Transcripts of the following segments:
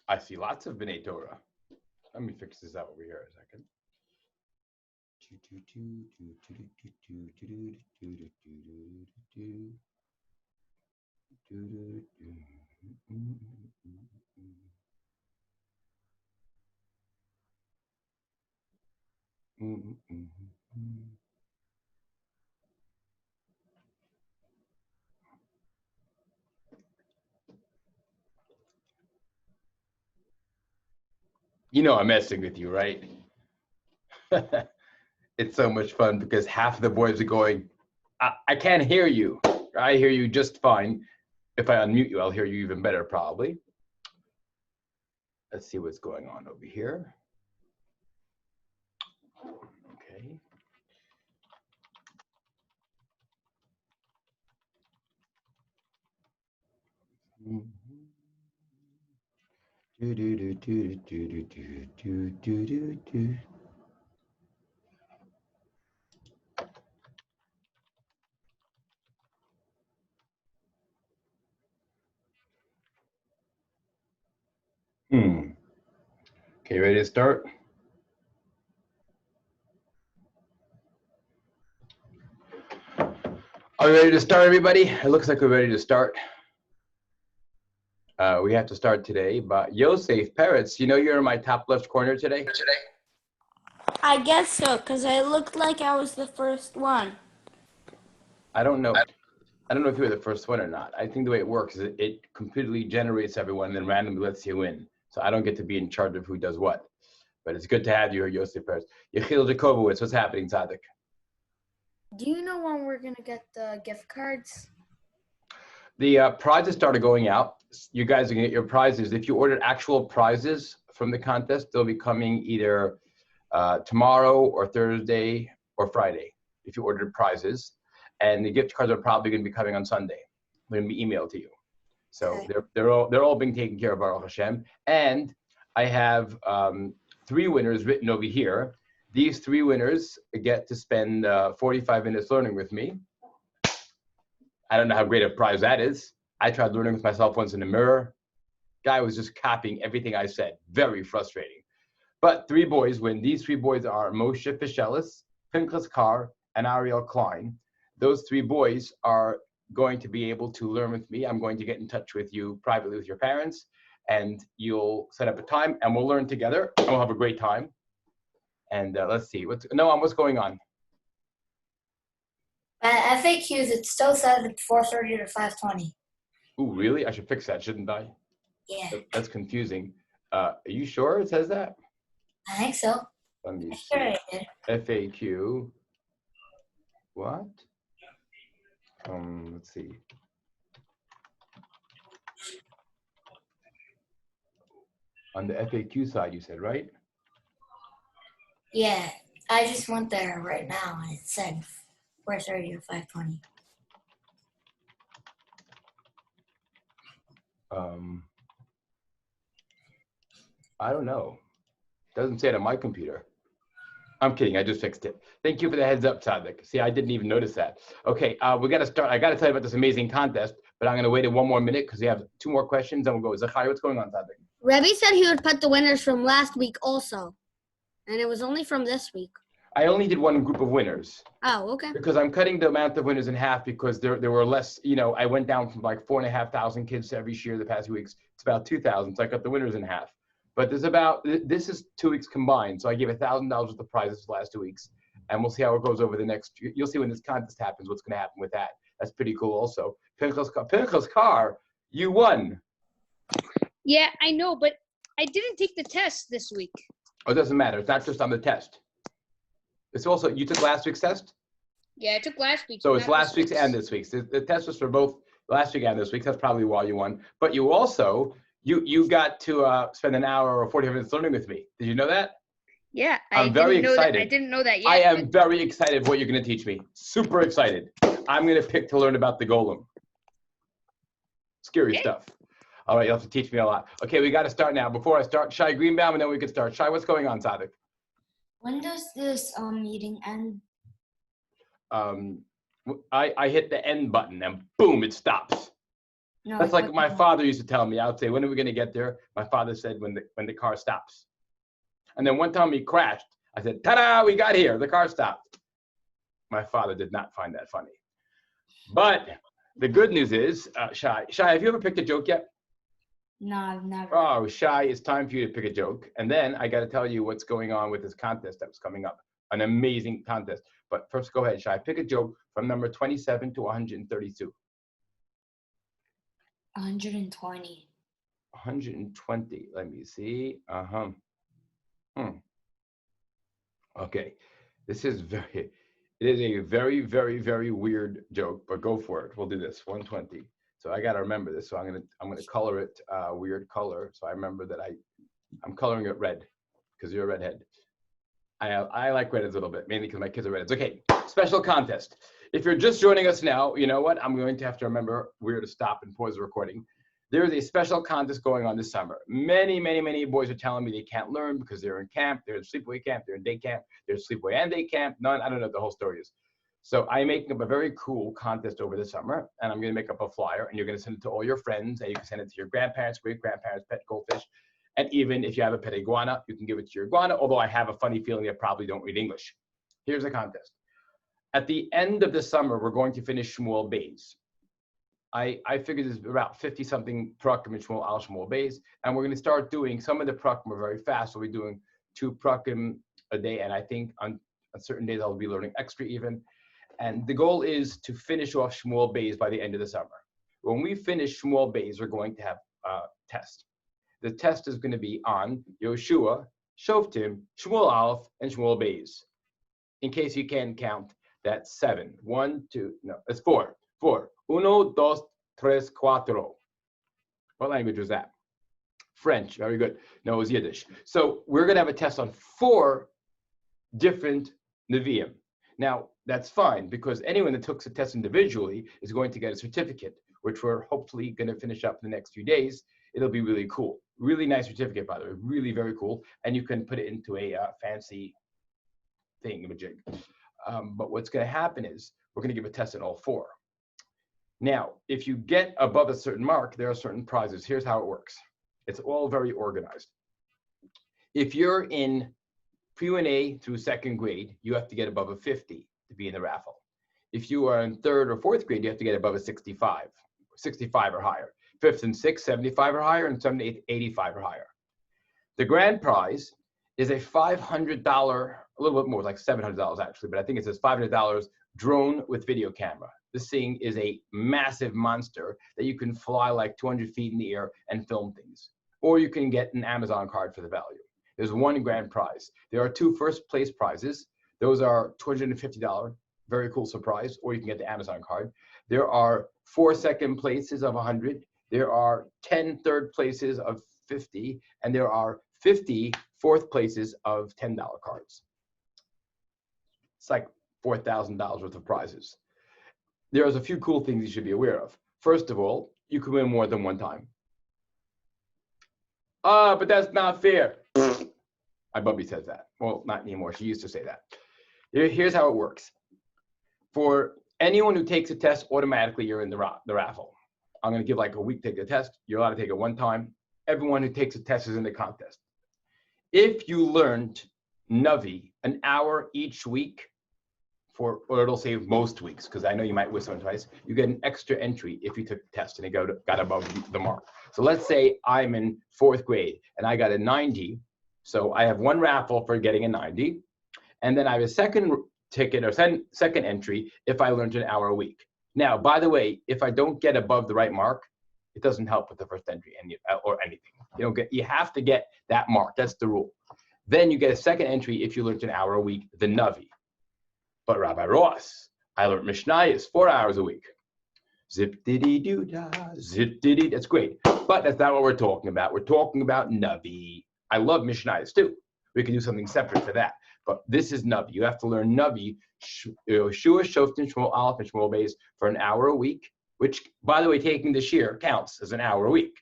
I see lots of B'nai Torah. Let me fix this out over here a second. You know I'm messing with you, right? It's so much fun because half of the boys are going, I can't hear you. I hear you just fine. If I unmute you, I'll hear you even better probably. Let's see what's going on over here. Okay. Okay, ready to start? Are we ready to start, everybody? It looks like we're ready to start. We have to start today, but Yosef Peretz, you know you're in my top left corner today? I guess so, because I looked like I was the first one. I don't know. I don't know if you were the first one or not. I think the way it works is it completely generates everyone and then randomly lets you in. So I don't get to be in charge of who does what. But it's good to have you here, Yosef Peretz. Yechiel Jacobowitz, what's happening, Tzaddik? Do you know when we're going to get the gift cards? The prizes started going out. You guys are going to get your prizes. If you ordered actual prizes from the contest, they'll be coming either tomorrow or Thursday or Friday if you ordered prizes. And the gift cards are probably going to be coming on Sunday. They're going to be emailed to you. So Okay. they're all being taken care of, Baruch Hashem. And I have 3 winners written over here. These 3 winners get to spend 45 minutes learning with me. I don't know how great a prize that is. I tried learning with myself once in the mirror. Guy was just copying everything I said. Very frustrating. But 3 boys win. These 3 boys are Moshe Fishelis, Pinchas Carr, and Ariel Klein. Those 3 boys are going to be able to learn with me. I'm going to get in touch with you privately with your parents, and you'll set up a time, and we'll learn together, and we'll have a great time. And let's see. What's going on? At FAQs, it still says it's 4:30 to 5:20. Ooh, really? I should fix that, shouldn't I? Yeah, That's confusing. Are you sure it says that? I think so. Let me I see. sure it did. FAQ. What? Let's see. On the FAQ side, you said, right? Yeah, I just went there right now and it said 4:30 to 5:20. I don't know. Doesn't say it on my computer. I'm kidding. I just fixed it. Thank you for the heads up, Tzaddik. See, I didn't even notice that. Okay, we got to start. I got to tell you about this amazing contest, but I'm going to wait 1 more minute because we have 2 more questions, and we'll go. Zachari, what's going on, Tzaddik? Rebbe said he would put the winners from last week also, and it was only from this week. I only did 1 group of winners. Oh, okay. Because I'm cutting the amount of winners in half because there were less, I went down from like 4,500 kids every year the past few weeks. It's about 2,000, so I cut the winners in half. But this is 2 weeks combined, so I gave $1,000 worth of prizes the last 2 weeks, and we'll see how it goes over the next. You'll see when this contest happens what's going to happen with that. That's pretty cool. Also, Pinchas Carr, you won. Yeah, I know, but I didn't take the test this week. Oh, it doesn't matter. It's not just on the test. It's also you took last week's test. Yeah, I took last week's. So it's last week's and this week's. The test was for both last week and this week. That's probably why you won. But you also, you got to spend an hour or 45 minutes learning with me. Did you know that? Yeah, I'm very excited. I didn't know that yet. I am very excited what you're going to teach me. Super excited. I'm going to pick to learn about the golem. Scary stuff. All right, you have to teach me a lot. Okay, we got to start now. Before I start, Shai Greenbaum, and then we can start. Shai, what's going on, Tzaddik? When does this meeting end? I hit the end button and boom, it stops. No, That's I like thought my you- father used to tell me. I would say, when are we going to get there? My father said, when the car stops. And then one time he crashed. I said, ta-da, we got here. The car stopped. My father did not find that funny. But the good news is, Shai, have you ever picked a joke yet? No, I've never. Oh, Shai, it's time for you to pick a joke. And then I got to tell you what's going on with this contest that was coming up. An amazing contest. But first, go ahead, Shai. Pick a joke from number 27 to 132. 120. 120. Let me see. Okay. It is a very, very, very weird joke, but go for it. We'll do this. 120. So I got to remember this. So I'm gonna color it weird color. So I remember that I'm coloring it red because you're a redhead. I like redheads a little bit, mainly because my kids are redheads. Okay, special contest. If you're just joining us now, you know what? I'm going to have to remember we're to stop and pause the recording. There is a special contest going on this summer. Many, many, many boys are telling me they can't learn because they're in camp, they're in sleepaway camp, they're in day camp, they're sleepaway and day camp. None, I don't know what the whole story is. So I'm making up a very cool contest over the summer, and I'm going to make up a flyer, and you're going to send it to all your friends, and you can send it to your grandparents, great-grandparents, pet goldfish, and even if you have a pet iguana, you can give it to your iguana, although I have a funny feeling they probably don't read English. Here's the contest. At the end of the summer, we're going to finish Shmuel Bays. I figured there's about 50-something prakim in Shmuel al Shmuel Bays, and we're going to start doing some of the prakim are very fast. We'll be doing 2 prakim a day, and I think on certain days I'll be learning extra even. And the goal is to finish off Shmuel Bays by the end of the summer. When we finish Shmuel Bays, we're going to have a test. The test is going to be on Yoshua, Shoftim, Shmuel Aleph, and Shmuel Bays. In case you can't count, that's 7. 1, 2, no, it's 4. 4. Uno, dos, tres, cuatro. What language was that? French. Very good. No, it was Yiddish. So we're going to have a test on 4 different Nevi'im. Now, that's fine because anyone that took the test individually is going to get a certificate, which we're hopefully going to finish up in the next few days. It'll be really cool. Really nice certificate, by the way. Really very cool. And you can put it into a fancy thingamajig. But what's going to happen is we're going to give a test in all 4. Now, if you get above a certain mark, there are certain prizes. Here's how it works. It's all very organized. If you're in pre-1A through 2nd grade, you have to get above a 50 to be in the raffle. If you are in 3rd or 4th grade, you have to get above a 65 or higher. 5th and 6th, 75 or higher, and 7th and 8th, 85 or higher. The grand prize is a $500, a little bit more, like $700 actually, but I think it says $500 drone with video camera. This thing is a massive monster that you can fly like 200 feet in the air and film things. Or you can get an Amazon card for the value. There's 1 grand prize. There are 2 first place prizes. Those are $250, very cool surprise, or you can get the Amazon card. There are 4 second places of 100. There are 10 third places of 50, and there are 50 fourth places of $10 cards. It's like $4,000 worth of prizes. There's a few cool things you should be aware of. First of all, you can win more than 1 time. But that's not fair. My bubby says that. Well, not anymore. She used to say that. Here's how it works. For anyone who takes a test, automatically you're in the raffle. I'm going to give like a week to take the test. You're allowed to take it 1 time. Everyone who takes a test is in the contest. If you learned Navi an hour each week, or it'll say most weeks, because I know you might miss one twice, you get an extra entry if you took the test and it got above the mark. So let's say I'm in 4th grade and I got a 90. So I have 1 raffle for getting a 90. And then I have a second ticket or second entry if I learned an hour a week. Now, by the way, if I don't get above the right mark, it doesn't help with the first entry or anything. You have to get that mark. That's the rule. Then you get a second entry if you learned an hour a week, the Navi. But Rabbi Ross, I learned Mishnayos 4 hours a week. Zip-diddy-doo-dah, zip-diddy. That's great. But that's not what we're talking about. We're talking about Navi. I love Mishnayos too. We can do something separate for that. But this is Navi. You have to learn Navi, Shua, Shoftim, Shmuel Aleph, and Shmuel Beis for an hour a week, which, by the way, taking this year counts as an hour a week.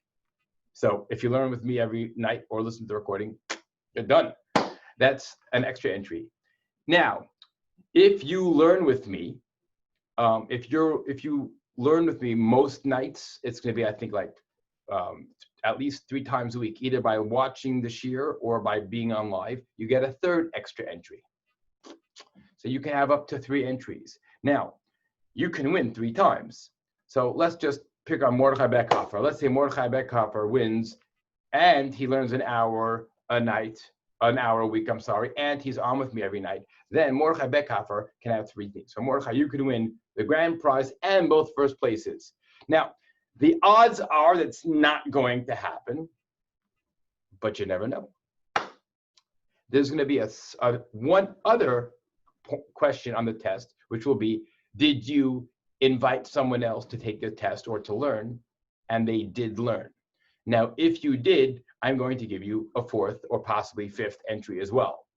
So if you learn with me every night or listen to the recording, you're done. That's an extra entry. Now, if you learn with me, if you learn with me most nights, it's going to be, I think, like at least 3 times a week, either by watching the shiur or by being on live. You get a third extra entry. So you can have up to 3 entries. Now, you can win 3 times. So let's just pick on Mordechai Beckhofer. Let's say Mordechai Beckhofer wins and he learns an hour a week, and he's on with me every night. Then Mordechai Beckhofer can have 3 things. So Mordechai, you could win the grand prize and both first places. Now, the odds are that's not going to happen, but you never know. There's going to be one other question on the test, which will be, did you invite someone else to take the test or to learn? And they did learn. Now, if you did, I'm going to give you a 4th or possibly 5th entry as well.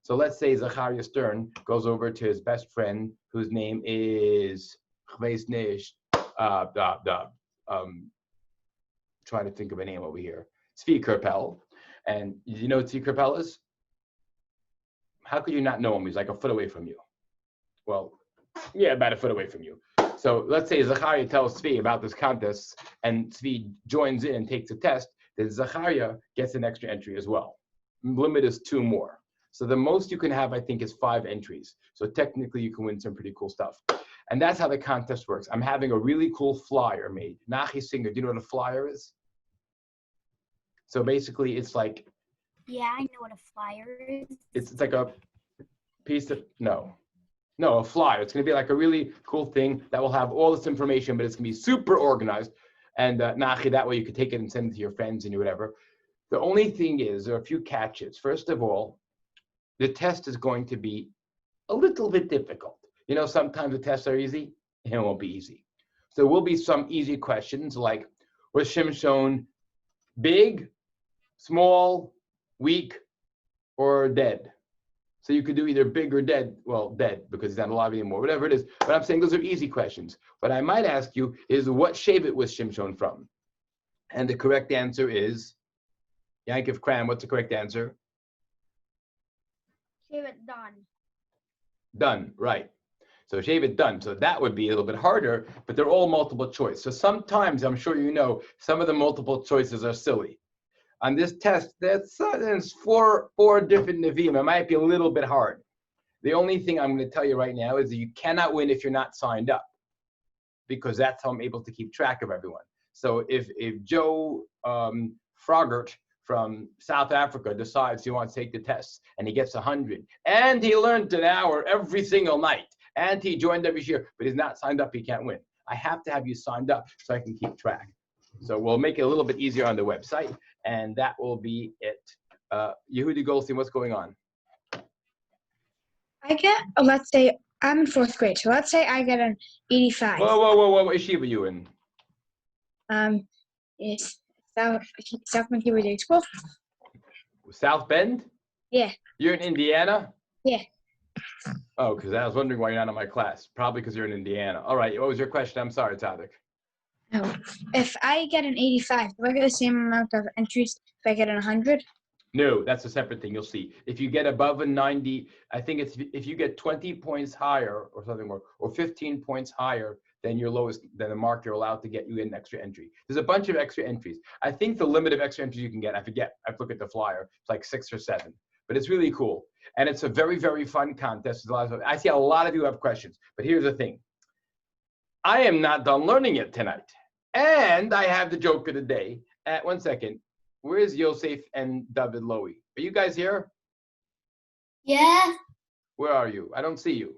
So let's say Zachariah Stern goes over to his best friend, whose name is, trying to think of a name over here, Tzvi Kerpel. And you know what Tzvi Kerpel is? How could you not know him? He's like a foot away from you. Well, yeah, about a foot away from you. So let's say Zachariah tells Tzvi about this contest, and Tzvi joins in and takes a test, then Zachariah gets an extra entry as well. Limit is 2 more. So the most you can have, I think, is 5 entries. So technically you can win some pretty cool stuff. And that's how the contest works. I'm having a really cool flyer made. Nachi Singer, do you know what a flyer is? So basically it's like, Yeah, I know what a flyer is. it's like a piece of, no, a flyer. It's going to be like a really cool thing that will have all this information, but it's going to be super organized. And Nachi, that way you could take it and send it to your friends and whatever. The only thing is, there are a few catches. First of all, the test is going to be a little bit difficult. You know, sometimes the tests are easy, and it won't be easy. So there will be some easy questions like, was Shimshon big, small, weak, or dead? So you could do either big or dead. Well, dead, because he's not alive anymore, whatever it is. But I'm saying those are easy questions. What I might ask you is, what Shevet was Shimshon from? And the correct answer is, Yankiv Kram, what's the correct answer? Shevet done. Done, right. So Shevet done. So that would be a little bit harder, but they're all multiple choice. So sometimes, I'm sure you know, some of the multiple choices are silly. On this test, there's 4 different Nevi'im. It might be a little bit hard. The only thing I'm going to tell you right now is that you cannot win if you're not signed up, because that's how I'm able to keep track of everyone. So if Joe Frogert from South Africa decides he wants to take the test and he gets 100 and he learned an hour every single night and he joined every year, but he's not signed up, he can't win. I have to have you signed up so I can keep track. So we'll make it a little bit easier on the website, and that will be it. Yehudi Goldstein, what's going on? I get, let's say, I'm in 4th grade, so let's say I get an 85. Whoa, what yeshiva are you in? It's South Vancouver Day School. South Bend? Yeah. You're in Indiana? Yeah. Oh, because I was wondering why you're not in my class. Probably because you're in Indiana. All right, what was your question? I'm sorry, Tzadik. No. If I get an 85, do I get the same amount of entries if I get an 100? No, that's a separate thing. You'll see. If you get above a 90, I think it's if you get 20 points higher or something more, or 15 points higher than your lowest, than the mark you're allowed to get, you get an extra entry. There's a bunch of extra entries. I think the limit of extra entries you can get, I forget, I look at the flyer, it's like 6 or 7, but it's really cool. And it's a very, very fun contest. I see a lot of you have questions, but here's the thing. I am not done learning it tonight. And I have the joke of the day. One second. Where is Yosef and David Lowy? Are you guys here? Yeah. Where are you? I don't see you.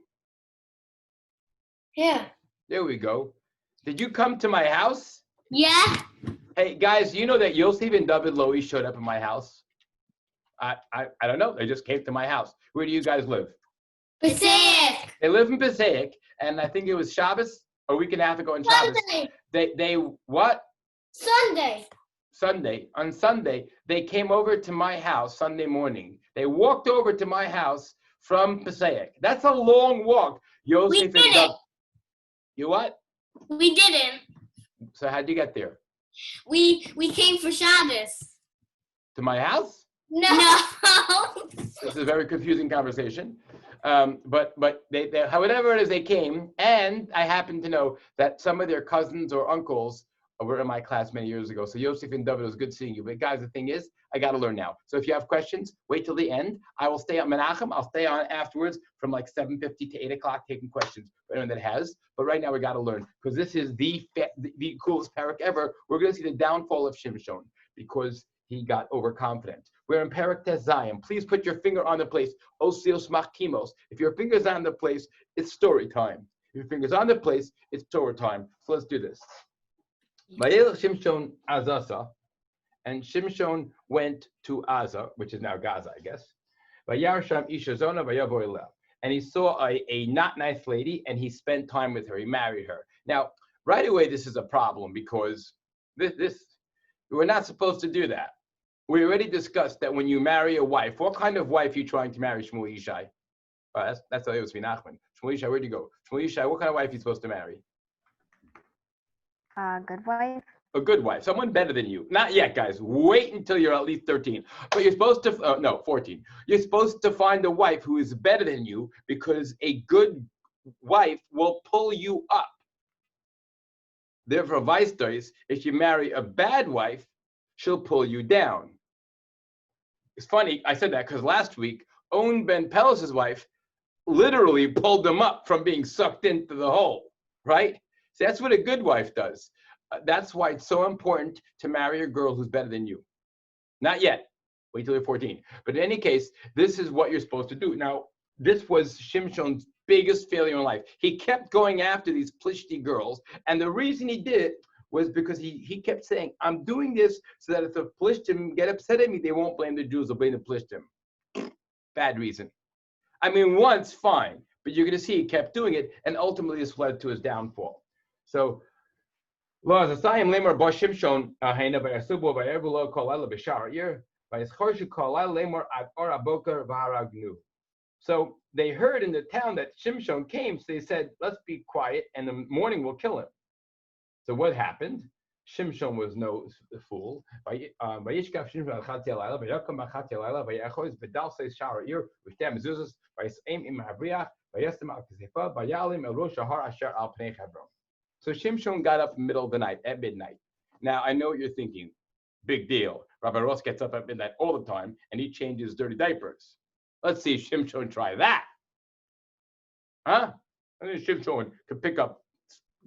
Yeah. There we go. Did you come to my house? Yeah. Hey, guys, you know that Yosef and David Lowy showed up at my house? I don't know. They just came to my house. Where do you guys live? Passaic. They live in Passaic, and I think it was Shabbos, a week and a half ago in Shabbos. Sunday. They what? Sunday. Sunday. On Sunday, they came over to my house Sunday morning. They walked over to my house from Passaic. That's a long walk. Yosef We and did it. You what? We didn't. So how'd you get there? We came for Shabbos. To my house? No. This is a very confusing conversation. But they however it is they came, and I happen to know that some of their cousins or uncles were in my class many years ago. So Yosef and David, it was good seeing you. But guys, the thing is, I got to learn now. So if you have questions, wait till the end. I will stay on Menachem. I'll stay on afterwards from like 7:50 to 8 o'clock taking questions for anyone that has. But right now we got to learn because this is the coolest Perek ever. We're going to see the downfall of Shimshon because he got overconfident. We're in Perek Tes Zayin. Please put your finger on the place. Osios machkimos. If your finger's on the place, it's story time. If your finger's on the place, it's Torah time. So let's do this. Vayelech Shimshon Azasa, and Shimshon went to Aza, which is now Gaza, I guess. Vayar Sham Isha Zona Vayavo Elel, and he saw a not nice lady, and he spent time with her. He married her. Now, right away, this is a problem because this we're not supposed to do that. We already discussed that when you marry a wife, what kind of wife are you trying to marry, Shmuel Yishai? That's how it was Nachman. Shmuel Yishai, where'd you go? Shmuel Yishai, what kind of wife are you supposed to marry? Good wife. A good wife, someone better than you. Not yet, guys. Wait until you're at least 13. But you're supposed to, no, 14. You're supposed to find a wife who is better than you because a good wife will pull you up. Therefore, vice versa, if you marry a bad wife, she'll pull you down. It's funny, I said that because last week, Owen Ben Pelos's wife literally pulled him up from being sucked into the hole, right? So that's what a good wife does. That's why it's so important to marry a girl who's better than you. Not yet. Wait till you're 14. But in any case, this is what you're supposed to do. Now, this was Shimshon's biggest failure in life. He kept going after these Plishti girls. And the reason he did it was because he kept saying, I'm doing this so that if the Plishtim get upset at me, they won't blame the Jews, they'll blame the Plishtim. Bad reason. I mean, once, fine. But you're going to see he kept doing it. And ultimately, this led to his downfall. So, so they heard in the town that Shimshon came, so they said, let's be quiet, and in the morning we'll kill him. So what happened? Shimshon was no fool. So Shimshon got up in the middle of the night, at midnight. Now, I know what you're thinking. Big deal. Rabbi Ross gets up at midnight all the time, and he changes dirty diapers. Let's see Shimshon try that. Huh? I think Shimshon could pick up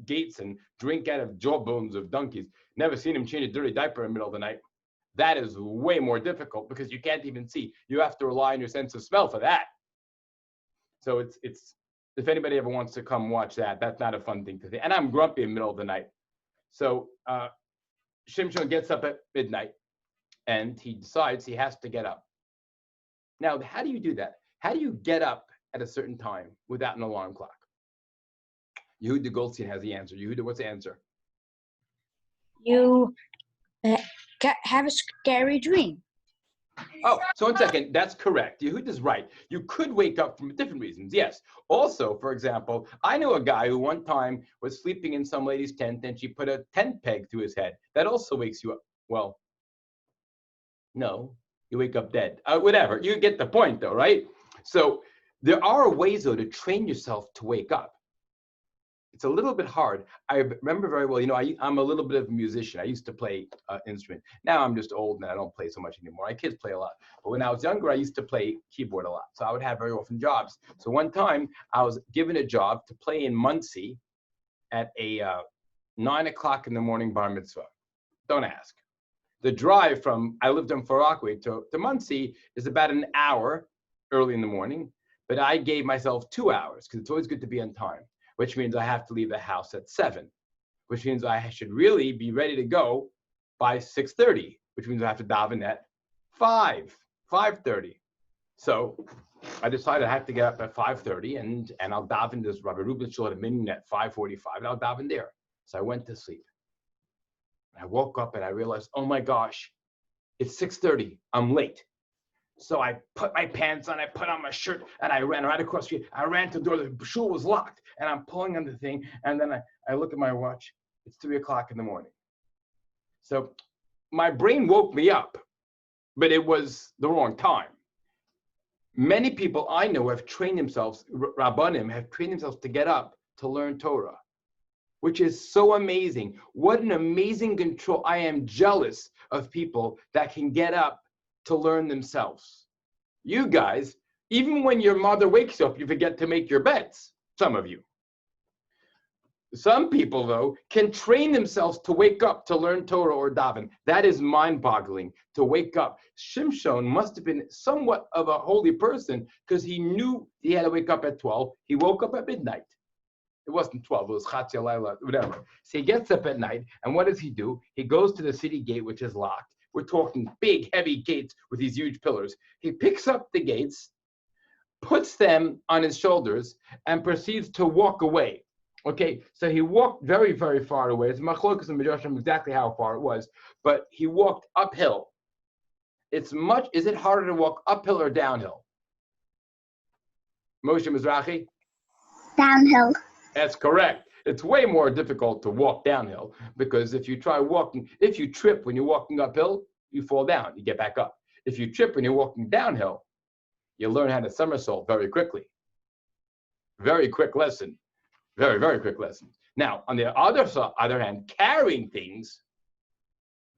gates and drink out of jawbones of donkeys. Never seen him change a dirty diaper in the middle of the night. That is way more difficult because you can't even see. You have to rely on your sense of smell for that. So it's if anybody ever wants to come watch that, that's not a fun thing to see. And I'm grumpy in the middle of the night. So Shimshon gets up at midnight and he decides he has to get up. Now, how do you do that? How do you get up at a certain time without an alarm clock? Yehuda Goldstein has the answer. Yehuda, what's the answer? You have a scary dream. Oh, so 1 second. That's correct. Yehuda's right. You could wake up from different reasons. Yes. Also, for example, I know a guy who one time was sleeping in some lady's tent and she put a tent peg to his head. That also wakes you up. Well, no, you wake up dead. Whatever. You get the point though, right? So there are ways though to train yourself to wake up. It's a little bit hard. I remember very well, I'm a little bit of a musician. I used to play instrument. Now I'm just old and I don't play so much anymore. My kids play a lot. But when I was younger, I used to play keyboard a lot. So I would have very often jobs. So one time I was given a job to play in Muncie at a 9 o'clock in the morning bar mitzvah. Don't ask. The drive from, I lived in Far Rockaway to Muncie is about an hour early in the morning. But I gave myself 2 hours because it's always good to be on time, which means I have to leave the house at 7, which means I should really be ready to go by 6:30, which means I have to daven at 5:30. So I decided I have to get up at 5:30 and I'll daven this Rabbi Reuben Shul at a minyan at 5:45 and I'll daven there. So I went to sleep. I woke up and I realized, oh my gosh, it's 6:30, I'm late. So I put my pants on, I put on my shirt, and I ran right across the street. I ran to the door, the shul was locked, and I'm pulling on the thing, and then I look at my watch, it's 3 o'clock in the morning. So my brain woke me up, but it was the wrong time. Many people I know have trained themselves, Rabbanim have trained themselves to get up to learn Torah, which is so amazing. What an amazing control. I am jealous of people that can get up to learn themselves. You guys, even when your mother wakes up, you forget to make your beds, some of you. Some people, though, can train themselves to wake up to learn Torah or daven. That is mind-boggling, to wake up. Shimshon must have been somewhat of a holy person because he knew he had to wake up at 12. He woke up at midnight. It wasn't 12, it was Chatzi Alayla, whatever. So he gets up at night, and what does he do? He goes to the city gate, which is locked. We're talking big, heavy gates with these huge pillars. He picks up the gates, puts them on his shoulders, and proceeds to walk away. Okay, so he walked very, very far away. It's machlokas and midrashim exactly how far it was, but he walked uphill. Is it harder to walk uphill or downhill? Moshe Mizrahi? Downhill. That's correct. It's way more difficult to walk downhill because if you trip when you're walking uphill, you fall down, you get back up. If you trip when you're walking downhill, you learn how to somersault very quickly. Very quick lesson. Very, very quick lesson. Now, on the other hand, carrying things,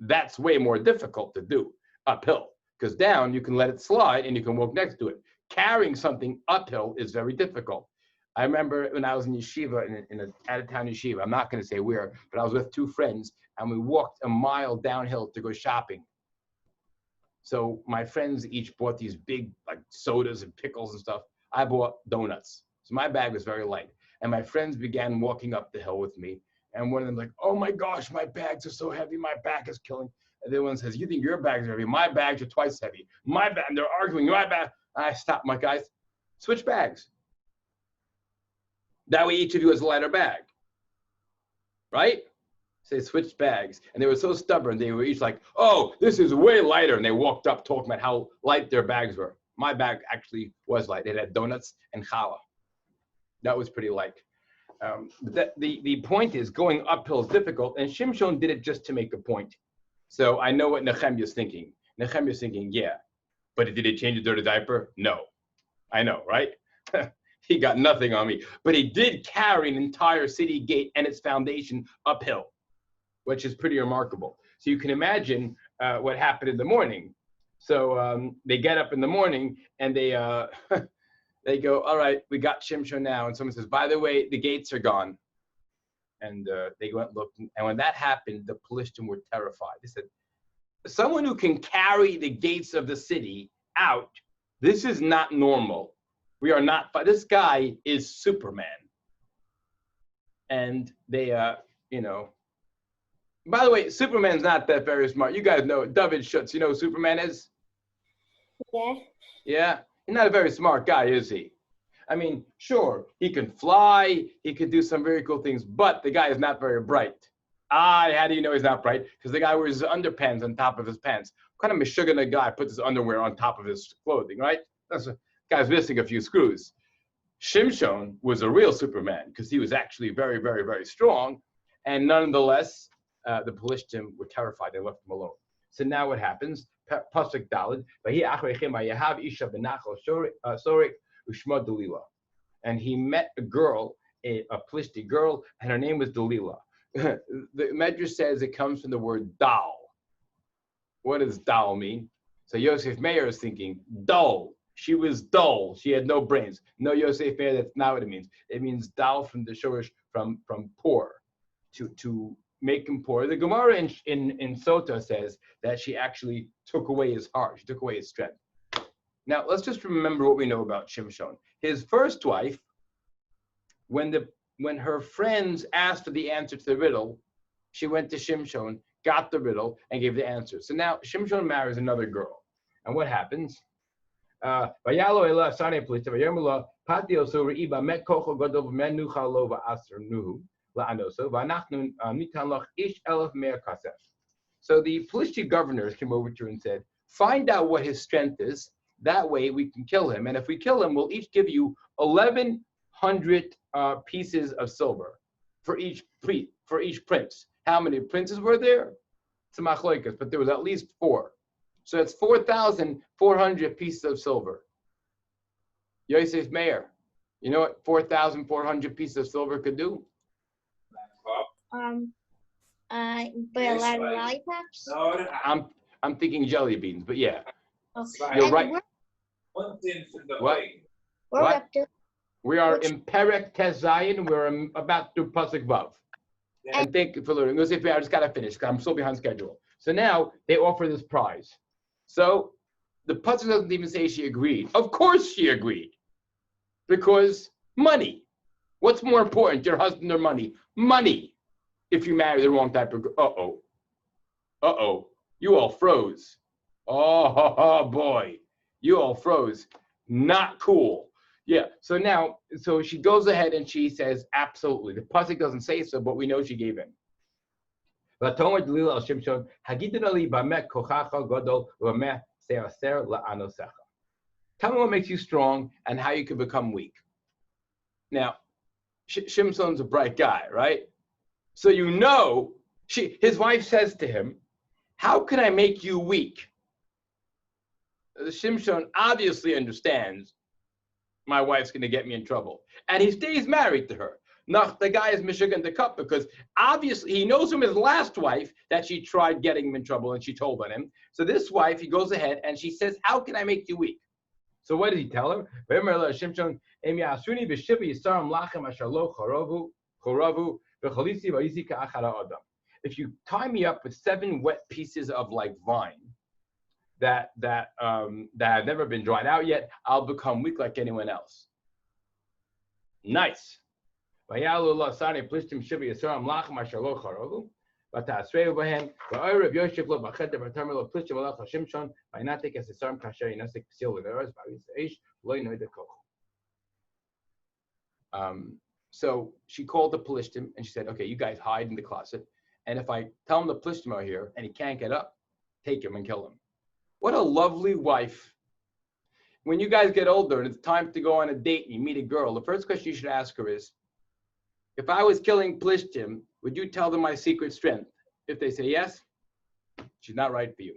that's way more difficult to do uphill because down you can let it slide and you can walk next to it. Carrying something uphill is very difficult. I remember when I was in yeshiva, in an out-of-town yeshiva, I'm not going to say where, but I was with two friends and we walked a mile downhill to go shopping. So my friends each bought these big like sodas and pickles and stuff. I bought donuts. So my bag was very light. And my friends began walking up the hill with me. And one of them like, oh my gosh, my bags are so heavy. My back is killing. And the other one says, you think your bags are heavy? My bags are twice heavy. My bag, and they're arguing, my bag. And I stopped my guys, switch bags. That way each of you has a lighter bag, right? So they switched bags. And they were so stubborn. They were each like, oh, this is way lighter. And they walked up talking about how light their bags were. My bag actually was light. It had donuts and challah. That was pretty light. The point is going uphill is difficult, and Shimshon did it just to make a point. So I know what Nehemiah's thinking. Nehemiah's thinking, yeah, but did he change a dirty diaper? No. I know, right? He got nothing on me. But he did carry an entire city gate and its foundation uphill, which is pretty remarkable. So you can imagine what happened in the morning. So they get up in the morning and they they go, all right, we got Shimshon now. And someone says, by the way, the gates are gone. And they went looking. And when that happened, the Pelishtim were terrified. They said, someone who can carry the gates of the city out, this is not normal. We are not, but this guy is Superman. And they, by the way, Superman's not that very smart. You guys know David Schutz, you know who Superman is? Yeah. Yeah. He's not a very smart guy, is he? I mean, sure, he can fly, he could do some very cool things, but the guy is not very bright. How do you know he's not bright? Because the guy wears his underpants on top of his pants. What kind of Meshuggah guy puts his underwear on top of his clothing, right? The guy's missing a few screws. Shimshon was a real Superman because he was actually very, very, very strong, and nonetheless, the Pelishtim were terrified. They left him alone. So now what happens? Pasuk Daled, and he met a girl, a Plishti girl, and her name was Delilah. The Medrash says it comes from the word dal. What does dal mean? So Yosef Meir is thinking dull. She was dull. She had no brains. No, Yosef Meir, that's not what it means. It means dal from the shorish, from poor, to make him poor. The Gemara in Sota says that she actually took away his heart. She took away his strength. Now, let's just remember what we know about Shimshon. His first wife, when her friends asked for the answer to the riddle, she went to Shimshon, got the riddle, and gave the answer. So now Shimshon marries another girl. And what happens? So the Pelishti governors came over to her and said, find out what his strength is. That way we can kill him. And if we kill him, we'll each give you 1,100 pieces of silver for each prince. How many princes were there? It's a machloikas, but there was at least 4. So it's 4,400 pieces of silver. Yosef Meir, you know what 4,400 pieces of silver could do? Buy a lot of lollipops. I'm thinking jelly beans, but yeah, Okay. you're And right. What? What? We're What? up to. We are Which- in Perek Tezayin. We're about to Pasuk Vav. And thank you for learning. Yosef Meir, I just got to finish because I'm so behind schedule. So now they offer this prize. So the Pasuk doesn't even say she agreed. Of course she agreed. Because money. What's more important, your husband or money? Money. If you marry the wrong type of girl. Uh-oh. You all froze. Oh, boy. You all froze. Not cool. Yeah. So now, so she goes ahead and she says, absolutely. The pasuk doesn't say so, but we know she gave in. Tell me what makes you strong and how you can become weak. Now, Shimshon's a bright guy, right? So you know, his wife says to him, how can I make you weak? Shimshon obviously understands my wife's going to get me in trouble. And he stays married to her. Now, the guy is Michigan the cup because obviously he knows from his last wife that she tried getting him in trouble and she told on him. So this wife, he goes ahead and she says, how can I make you weak? So what did he tell her? If you tie me up with 7 wet pieces of like vine that have never been dried out yet, I'll become weak like anyone else. Nice. So she called the Plishtim and she said, okay, you guys hide in the closet. And if I tell him the Plishtim are here and he can't get up, take him and kill him. What a lovely wife. When you guys get older and it's time to go on a date and you meet a girl, the first question you should ask her is, if I was killing Plishtim, would you tell them my secret strength? If they say yes, she's not right for you.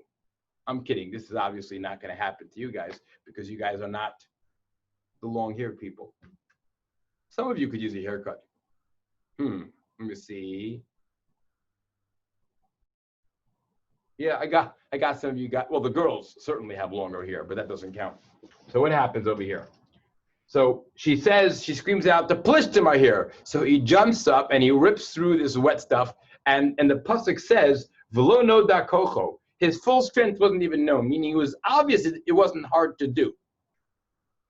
I'm kidding. This is obviously not going to happen to you guys because you guys are not the long-haired people. Some of you could use a haircut. Let me see. Yeah, I got some of you well, the girls certainly have longer hair, but that doesn't count. So what happens over here? So she screams out, the Plishtim are here. So he jumps up and he rips through this wet stuff. And the pasuk says, V'lo no da kocho. His full strength wasn't even known, meaning it was obvious it wasn't hard to do.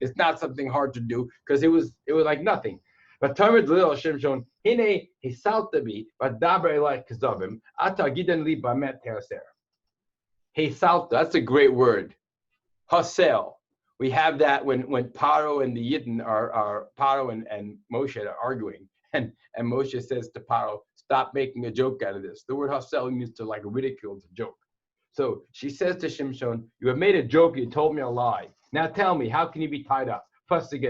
It's not something hard to do because it was like nothing. But Tamid Lil Shimshon, Hine Hisaltabi, but Dabre like Kazabim, Ata Gidan Li Bamet Terser. Hisalta, that's a great word. Hasel. We have that when Paro and the Yidden are Paro and Moshe are arguing, and Moshe says to Paro, stop making a joke out of this. The word Hasel means to like ridicule, to joke. So she says to Shimshon, you have made a joke, you told me a lie. Now tell me, how can you be tied up? If you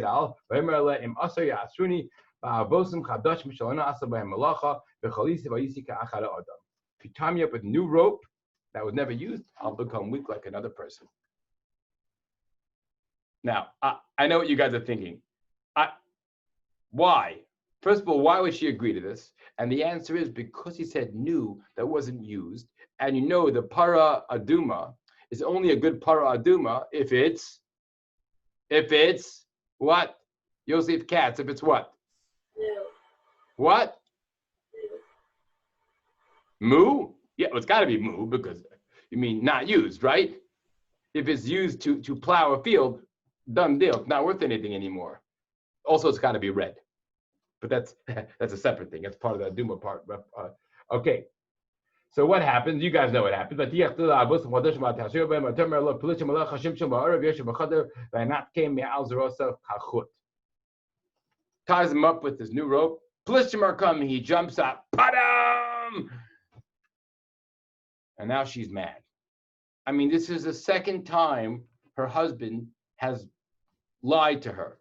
tie me up with new rope that was never used, I'll become weak like another person. Now, I know what you guys are thinking. Why? First of all, why would she agree to this? And the answer is because he said new that wasn't used. And you know the para aduma is only a good para aduma if it's what? Yosef Katz, if it's what? New. What? Moo? Yeah, well, it's got to be moo because you mean not used, right? If it's used to plow a field, done deal. It's not worth anything anymore. Also, it's got to be red. But that's a separate thing. That's part of the Duma part. Okay. So what happens? You guys know what happens. Ties him up with his new rope. Plishtim are coming. He jumps up. Padam! And now she's mad. I mean, this is the second time her husband has lied to her.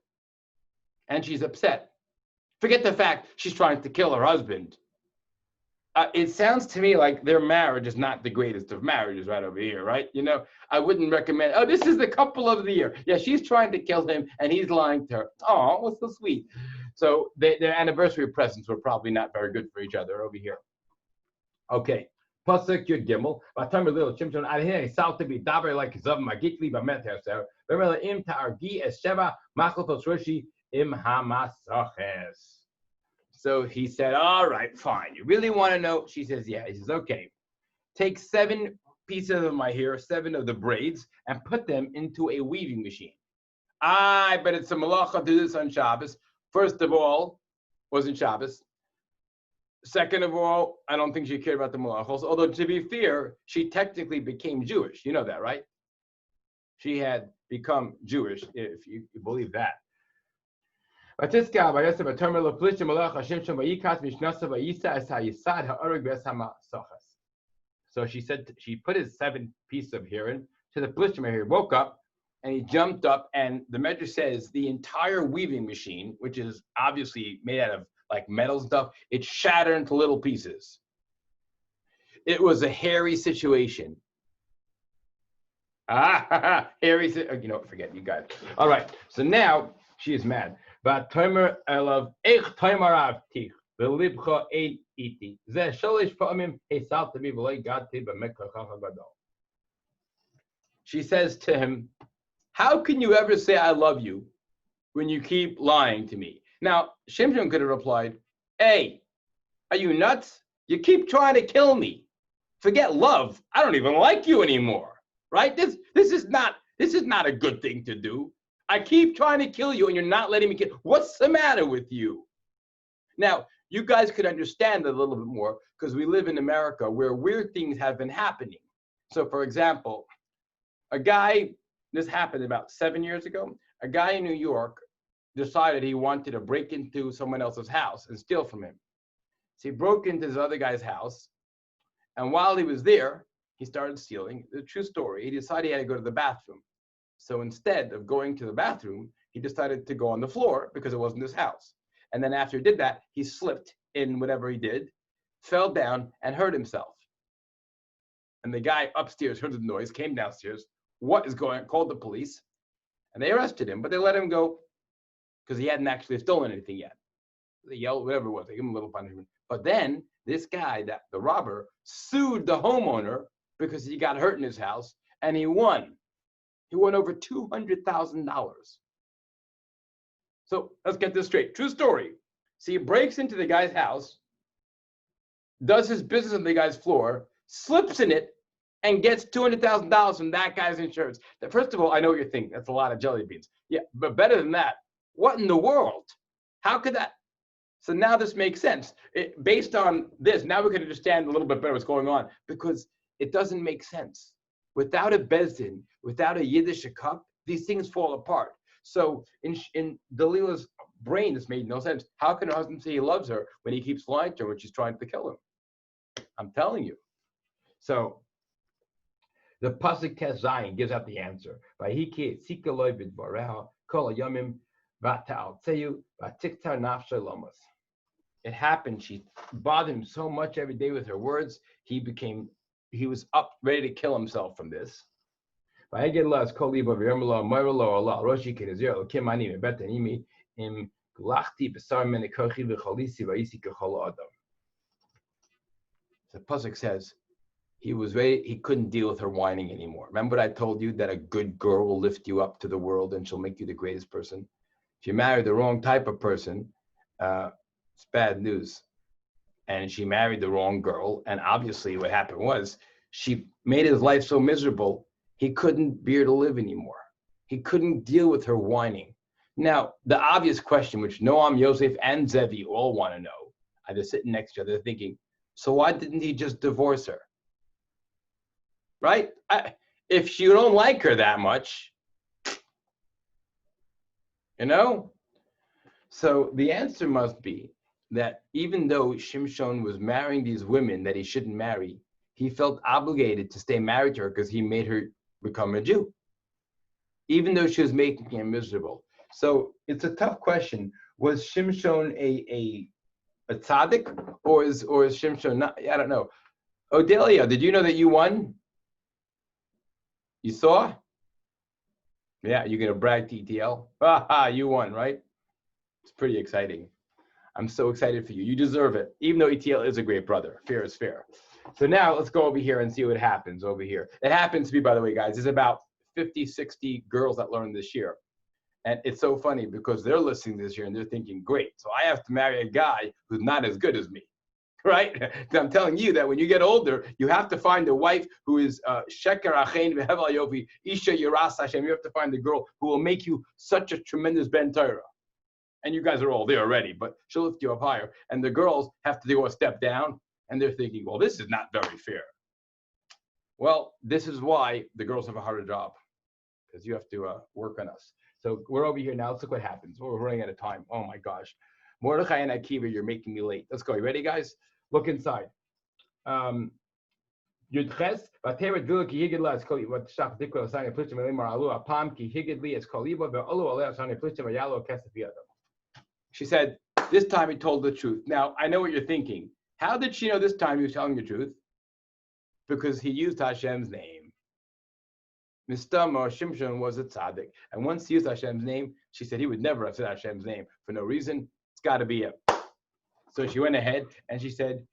And she's upset. Forget the fact she's trying to kill her husband. It sounds to me like their marriage is not the greatest of marriages right over here, right? I wouldn't recommend, oh, this is the couple of the year. Yeah, she's trying to kill him and he's lying to her. Oh, what's so sweet. So their anniversary presents were probably not very good for each other over here. Okay. Pasuk Yud Gimel. V'atamer little Shimshon adhei sal to be daber like zav magitli b'met herser. V'mela im ta'argi es sheva machlotos roshi im hamasaches. So he said, all right, fine. You really want to know? She says, yeah. He says, okay. Take 7 pieces of my hair, 7 of the braids, and put them into a weaving machine. But it's a malacha to do this on Shabbos. First of all, wasn't Shabbos. Second of all, I don't think she cared about the malachos. Although, to be fair, she technically became Jewish. You know that, right? She had become Jewish, if you believe that. So she said, she put his 7 pieces of hair in to the plishtim. He woke up and he jumped up, and the Medrash says the entire weaving machine, which is obviously made out of like metal stuff, it shattered into little pieces. It was a hairy situation. Hairy, forget you guys. All right, so now she is mad. But Tomer elav eich Tomer avtich velibcha ein iti. Ze shalish pa'amim hesal to me v'lei gati b'mekachach gadol. She says to him, how can you ever say I love you when you keep lying to me? Now, Shimshon could have replied, hey, are you nuts? You keep trying to kill me. Forget love. I don't even like you anymore, right? This is not a good thing to do. I keep trying to kill you and you're not letting me kill. What's the matter with you? Now, you guys could understand it a little bit more because we live in America where weird things have been happening. So, for example, this happened about 7 years ago, a guy in New York decided he wanted to break into someone else's house and steal from him. So he broke into this other guy's house, and while he was there, he started stealing. The true story, he decided he had to go to the bathroom. So instead of going to the bathroom, he decided to go on the floor because it wasn't his house. And then after he did that, he slipped in whatever he did, fell down, and hurt himself. And the guy upstairs heard the noise, came downstairs. What is going on? Called the police, and they arrested him, but they let him go because he hadn't actually stolen anything yet. They yelled, whatever it was, they gave him a little punishment. But then this guy, the robber, sued the homeowner because he got hurt in his house, and he won. He won over $200,000. So let's get this straight. True story. So he breaks into the guy's house, does his business on the guy's floor, slips in it, and gets $200,000 from that guy's insurance. First of all, I know what you're thinking. That's a lot of jelly beans. Yeah, but better than that, what in the world? How could that? So now this makes sense. Based on this, now we can understand a little bit better what's going on, because it doesn't make sense. Without a bezdin, without a Yiddish cup, these things fall apart. So in Delilah's brain, this made no sense. How can her husband say he loves her when he keeps lying to her when she's trying to kill him? I'm telling you. So the pasuk Tes Zayin gives out the answer. It happened. She bothered him so much every day with her words. He was up ready to kill himself from this. The pasuk says he was ready. He couldn't deal with her whining anymore. Remember what I told you, that a good girl will lift you up to the world and she'll make you the greatest person. If you marry the wrong type of person, it's bad news. And she married the wrong girl. And obviously what happened was she made his life so miserable, he couldn't bear to live anymore. He couldn't deal with her whining. Now, the obvious question, which Noam, Yosef, and Zevi all want to know, they're sitting next to each other thinking, so why didn't he just divorce her? Right? If you don't like her that much, So the answer must be that even though Shimshon was marrying these women that he shouldn't marry, he felt obligated to stay married to her because he made her become a Jew, even though she was making him miserable. So it's a tough question. Was Shimshon a a tzaddik, or is Shimshon not? I don't know. Odelia, did you know that you won? You saw? Yeah, you're gonna brag to ETL. You won, right? It's pretty exciting. I'm so excited for you. You deserve it, even though ETL is a great brother. Fair is fair. So now let's go over here and see what happens over here. It happens to be, by the way, guys, there's about 50, 60 girls that learned this year. And it's so funny because they're listening this year and they're thinking, great, so I have to marry a guy who's not as good as me, right? Because I'm telling you that when you get older, you have to find a wife who is sheker achein v'hevel yofi, isha yiras Hashem. You have to find a girl who will make you such a tremendous ben Torah. And you guys are all there already, but she'll lift you up higher. And the girls have to go a step down, and they're thinking, well, this is not very fair. Well, this is why the girls have a harder job, because you have to work on us. So we're over here now. Let's look what happens. We're running out of time. Oh my gosh. Mordechai and Akiva, you're making me late. Let's go. You ready, guys? Look inside. Yudches, Vateret Villa ki higid la es kol what shach dikro asani plishtim elimar alu apam ki higid li es koliba ve'olu alei asani plishtim v'yalo kesef yadam. She said, this time he told the truth. Now, I know what you're thinking. How did she know this time he was telling the truth? Because he used Hashem's name. Mistama Shimshon was a tzaddik. And once he used Hashem's name, she said he would never have said Hashem's name for no reason. It's got to be him. So she went ahead and she said,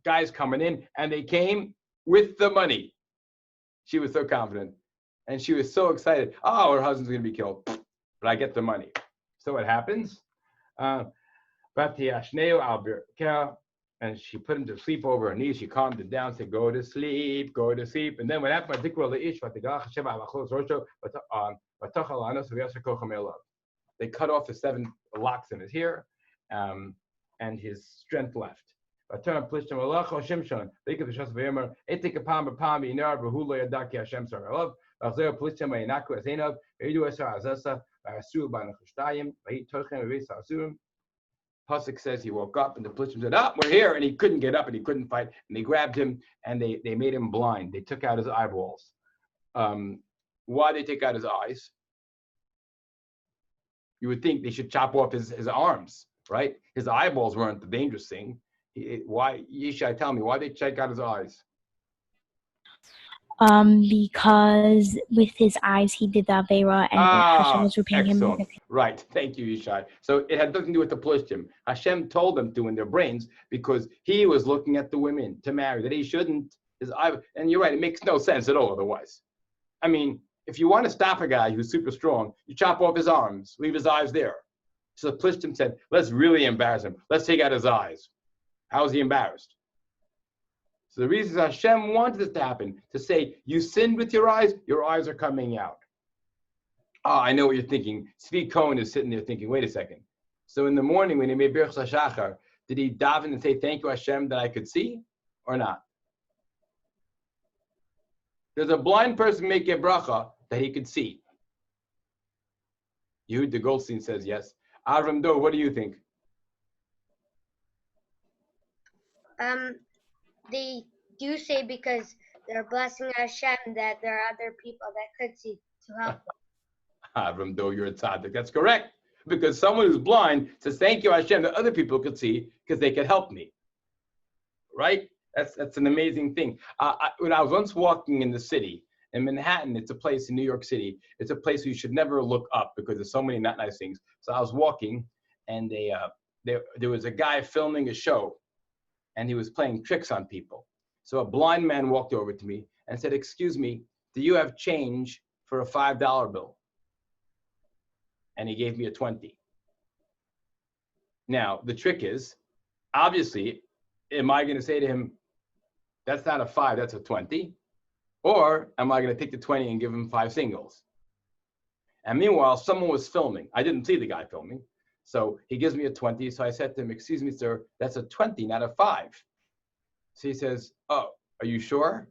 guys coming in. And they came with the money. She was so confident. And she was so excited. Oh, her husband's going to be killed. But I get the money. So what happens? And she put him to sleep over her knees. She calmed him down, said, go to sleep, go to sleep. And then what happened? They cut off the 7 locks in his hair, and his strength left. Pasuk says he woke up and the Plishtim said, we're here. And he couldn't get up and he couldn't fight. And they grabbed him and they made him blind. They took out his eyeballs. Why they take out his eyes? You would think they should chop off his arms, right? His eyeballs weren't the dangerous thing. Why, Yishai, tell me, why they check out his eyes? Because with his eyes he did the Avera and Hashem was repaying him. Right, thank you, Yishai. So it had nothing to do with the Plishtim. Hashem told them to in their brains because he was looking at the women to marry, that he shouldn't. His eye, and you're right, it makes no sense at all otherwise. I mean, if you want to stop a guy who's super strong, you chop off his arms, leave his eyes there. So the Plishtim said, let's really embarrass him. Let's take out his eyes. How is he embarrassed? So the reason Hashem wanted this to happen, to say, you sinned with your eyes are coming out. I know what you're thinking. Tzvi Cohen is sitting there thinking, wait a second. So in the morning when he made Birchas HaShachar, did he daven and say, thank you Hashem that I could see, or not? Does a blind person make a bracha that he could see? Yehuda Goldstein says yes. Avram Do, what do you think? They do say because they're blessing Hashem that there are other people that could see to help them. Avram Do, you're a tzaddik. That's correct. Because someone who's blind says, thank you Hashem that other people could see because they could help me. Right? That's an amazing thing. When I was once walking in the city, in Manhattan, it's a place in New York City, it's a place where you should never look up because there's so many not nice things. So I was walking and there was a guy filming a show and he was playing tricks on people. So a blind man walked over to me and said, excuse me, do you have change for a $5 bill? And he gave me a 20. Now, the trick is, obviously, am I going to say to him, that's not a 5, that's a 20? Or am I going to take the 20 and give him 5 singles? And meanwhile, someone was filming. I didn't see the guy filming. So he gives me a 20. So I said to him, excuse me, sir, that's a 20, not a 5. So he says, oh, are you sure?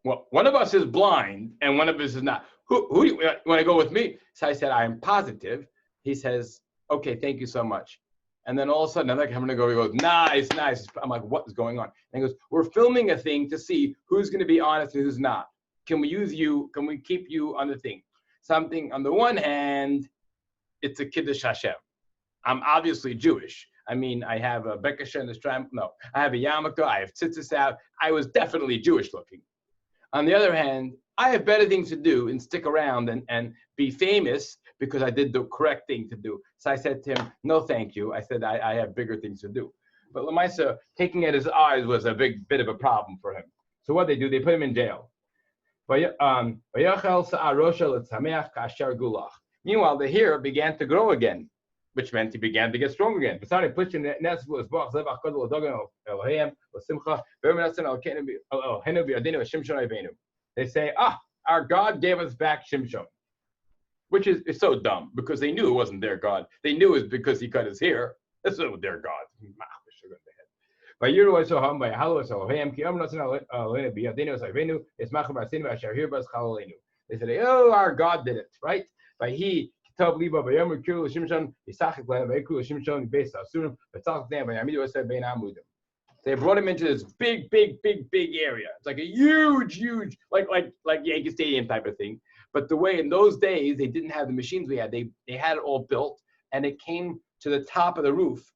Well, one of us is blind and one of us is not. Who do you want to go with me? So I said, I am positive. He says, okay, thank you so much. And then all of a sudden, I'm like, I'm going to go. He goes, nice, nice. I'm like, what is going on? And he goes, we're filming a thing to see who's going to be honest and who's not. Can we use you? Can we keep you on the thing? Something on the one hand, it's a Kiddush Hashem. I'm obviously Jewish. I mean, I have a bekasha and a stram. No, I have a yarmulke. I have tzitzis out. I was definitely Jewish looking. On the other hand, I have better things to do and stick around and be famous because I did the correct thing to do. So I said to him, no, thank you. I said, I have bigger things to do. But Lamaisa, taking at his eyes was a big bit of a problem for him. So what they do, they put him in jail. Meanwhile, the hair began to grow again, which meant he began to get strong again. They say, our God gave us back Shimshon, which is so dumb because they knew it wasn't their God. They knew it was because he cut his hair. That's not their God. They said, oh, our God did it, right? By he they brought him into this big area. It's like a huge, like Yankee Stadium type of thing. But the way in those days they didn't have the machines we had. They had it all built, and it came to the top of the roof.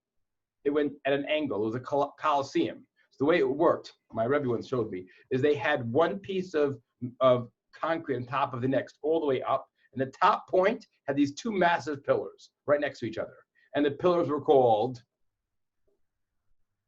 It went at an angle. It was a coliseum. So the way it worked, my Rebbe once showed me, is they had one piece of concrete on top of the next, all the way up, and the top point had these two massive pillars right next to each other. And the pillars were called,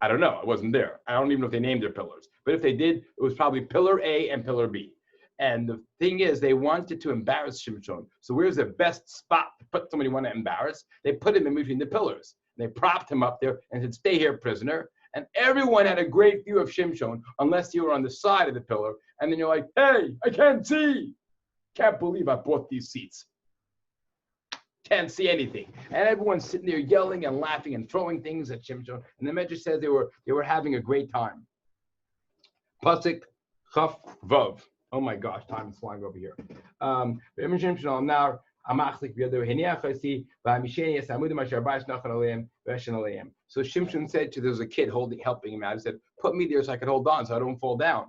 I don't know, I wasn't there. I don't even know if they named their pillars. But if they did, it was probably pillar A and pillar B. And the thing is, they wanted to embarrass Shimshon. So where's the best spot to put somebody you want to embarrass? They put him in between the pillars. They propped him up there and said, stay here, prisoner. And everyone had a great view of Shimshon, unless you were on the side of the pillar. And then you're like, hey, I can't see. Can't believe I bought these seats. Can't see anything. And everyone's sitting there yelling and laughing and throwing things at Shimshon. And the Medrash says they were having a great time. Pasuk Chaf Vav. Oh my gosh, time is flying over here. So Shimshon said to, there was a kid helping him out. He said, put me there so I could hold on so I don't fall down.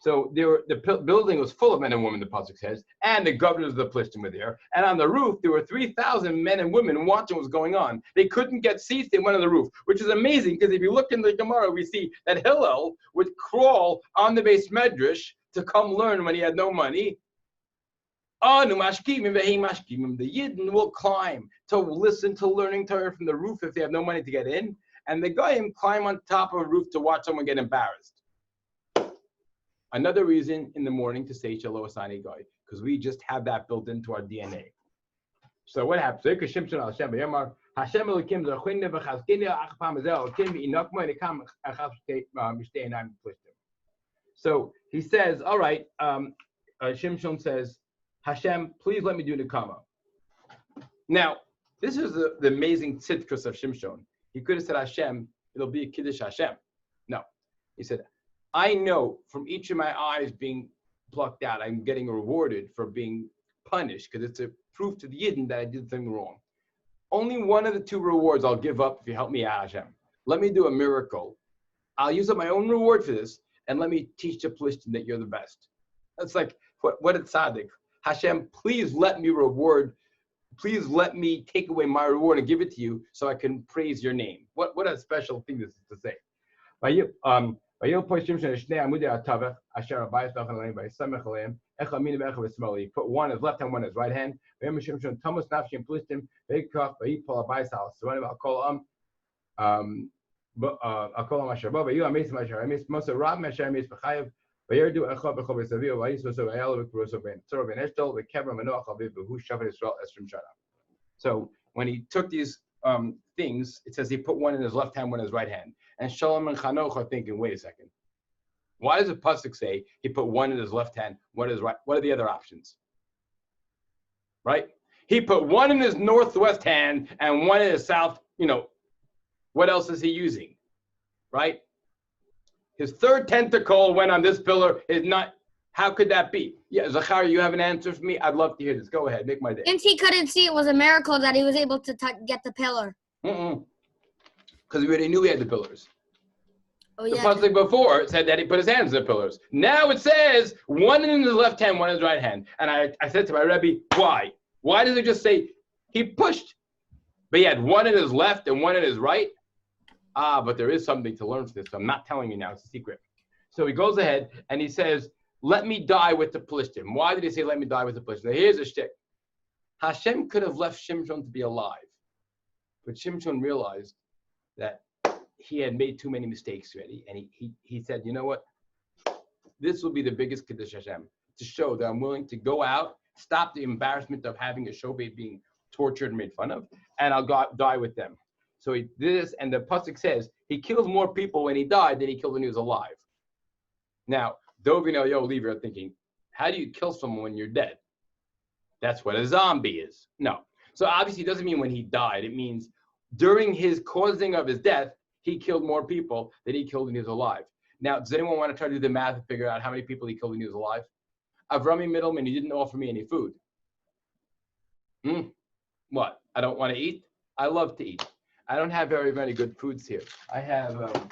So the building was full of men and women, the pasuk says, and the governors of the Plishtim were there. And on the roof, there were 3,000 men and women watching what was going on. They couldn't get seats, they went on the roof, which is amazing because if you look in the Gemara, we see that Hillel would crawl on the base medrash to come learn when he had no money. The Yidden will climb to listen to learning Torah from the roof if they have no money to get in. And the Goyim climb on top of a roof to watch someone get embarrassed. Another reason in the morning to say Shalom Asani Goy, because we just have that built into our DNA. So what happens? So he says, all right, Shimshon says, Hashem, please let me do Nekama. Now, this is the amazing tzidkus of Shimshon. He could have said, Hashem, it'll be a Kiddush Hashem. No. He said, I know from each of my eyes being plucked out, I'm getting rewarded for being punished because it's a proof to the Yidden that I did something wrong. Only one of the two rewards I'll give up if you help me out, Hashem. Let me do a miracle. I'll use up my own reward for this and let me teach the Plishtim that you're the best. That's like, what a tzaddik. Hashem, please let me reward. Please let me take away my reward and give it to you so I can praise your name. What a special thing this is to say. He put one in his left hand, one in his right hand. So when he took these things, it says he put one in his left hand, one in his right hand. And Shalom and Chanoch are thinking, wait a second. Why does the pasuk say he put one in his left hand, one in his right? What are the other options? Right? He put one in his northwest hand and one in his south, what else is he using? Right? His third tentacle went on this pillar. Is not. How could that be? Yeah, Zachar, you have an answer for me? I'd love to hear this. Go ahead, make my day. Since he couldn't see, it was a miracle that he was able to get the pillar. Because we already knew he had the pillars. Oh, The yeah. pasuk before said that he put his hands in the pillars. Now it says one in his left hand, one in his right hand. And I said to my Rebbe, why? Why does it just say he pushed, but he had one in his left and one in his right? But there is something to learn from this. So I'm not telling you now. It's a secret. So he goes ahead and he says, let me die with the Plishtim. Why did he say, let me die with the Plishtim? Now, here's a shtick. Hashem could have left Shimshon to be alive. But Shimshon realized that he had made too many mistakes already. And he said, you know what? This will be the biggest Kiddush Hashem, to show that I'm willing to go out, stop the embarrassment of having a shobeit being tortured and made fun of, and I'll die with them. So he did this, and the pasuk says he kills more people when he died than he killed when he was alive. Now, Dov and Elio leave here thinking, how do you kill someone when you're dead? That's what a zombie is. No. So obviously it doesn't mean when he died. It means during his causing of his death, he killed more people than he killed when he was alive. Now, does anyone want to try to do the math and figure out how many people he killed when he was alive? Avrami Middleman, he didn't offer me any food. What? I don't want to eat? I love to eat. I don't have very many good foods here. I have